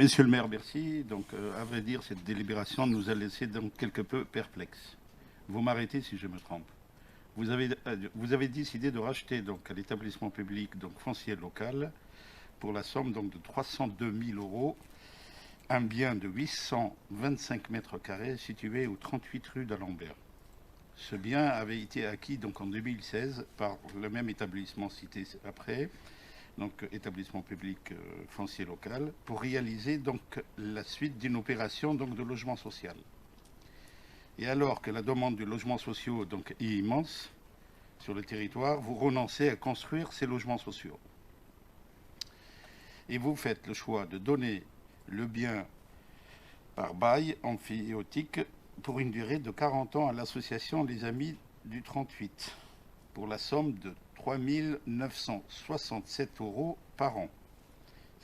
Monsieur le maire, merci. Donc, à vrai dire, cette délibération nous a laissé donc quelque peu perplexes. Vous m'arrêtez si je me trompe. Vous avez décidé de racheter donc à l'établissement public donc foncier local pour la somme donc de 302 000 euros un bien de 825 mètres carrés situé au 38 rue d'Alembert. Ce bien avait été acquis donc en 2016 par le même établissement cité après, donc établissement public foncier local, pour réaliser donc la suite d'une opération donc de logement social. Et alors que la demande de logements sociaux donc est immense sur le territoire, vous renoncez à construire ces logements sociaux. Et vous faites le choix de donner le bien par bail emphytéotique pour une durée de 40 ans à l'association Les Amis du 38, pour la somme de 3 967 euros par an,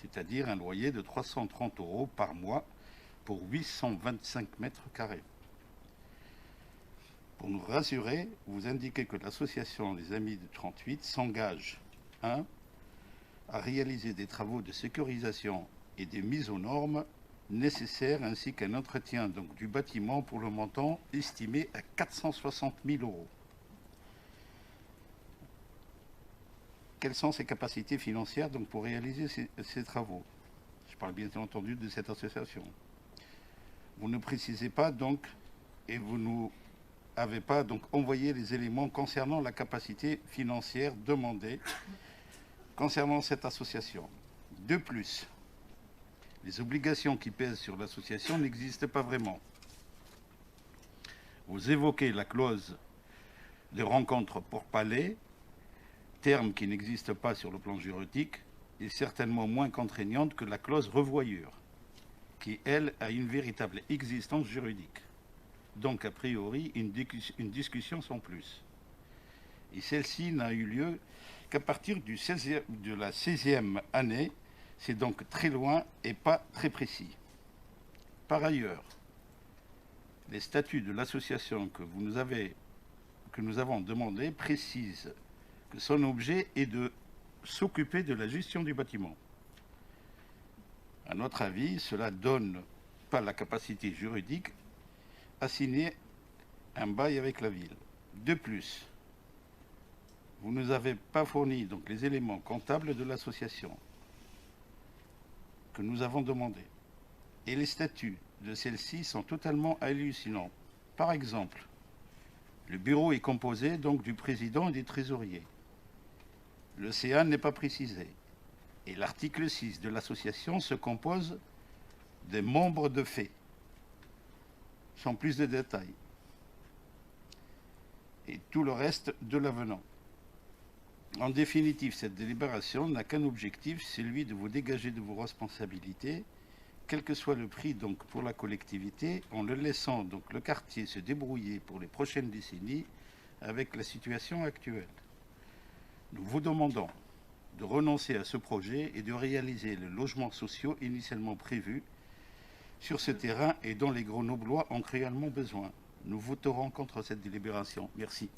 c'est-à-dire un loyer de 330 euros par mois pour 825 mètres carrés. Pour nous rassurer, vous indiquez que l'association Les Amis du 38 s'engage 1. À réaliser des travaux de sécurisation et des mises aux normes nécessaires, ainsi qu'un entretien donc, du bâtiment pour le montant estimé à 460 000 euros. Quelles sont ses capacités financières donc, pour réaliser ces travaux? Je parle bien entendu de cette association. Vous ne précisez pas donc, et vous nous avez pas donc envoyé les éléments concernant la capacité financière demandée concernant cette association. De plus, les obligations qui pèsent sur l'association n'existent pas vraiment. Vous évoquez la clause de rencontre pour palais, terme qui n'existe pas sur le plan juridique et certainement moins contraignante que la clause revoyure, qui, elle, a une véritable existence juridique. Donc, a priori, une discussion sans plus. Et celle-ci n'a eu lieu qu'à partir de la 16e année, c'est donc très loin et pas très précis. Par ailleurs, les statuts de l'association que nous avons demandé précisent que son objet est de s'occuper de la gestion du bâtiment. À notre avis, cela ne donne pas la capacité juridique à signer un bail avec la ville. De plus, vous ne nous avez pas fourni donc les éléments comptables de l'association que nous avons demandés. Et les statuts de celle-ci sont totalement hallucinants. Par exemple, le bureau est composé donc du président et des trésoriers. Le CA n'est pas précisé. Et l'article 6 de l'association se compose des membres de fait, sans plus de détails. Et tout le reste de l'avenant. En définitive, cette délibération n'a qu'un objectif, celui de vous dégager de vos responsabilités, quel que soit le prix donc pour la collectivité, en le laissant donc le quartier se débrouiller pour les prochaines décennies avec la situation actuelle. Nous vous demandons de renoncer à ce projet et de réaliser les logements sociaux initialement prévus sur ce terrain et dont les Grenoblois ont cruellement besoin. Nous voterons contre cette délibération. Merci.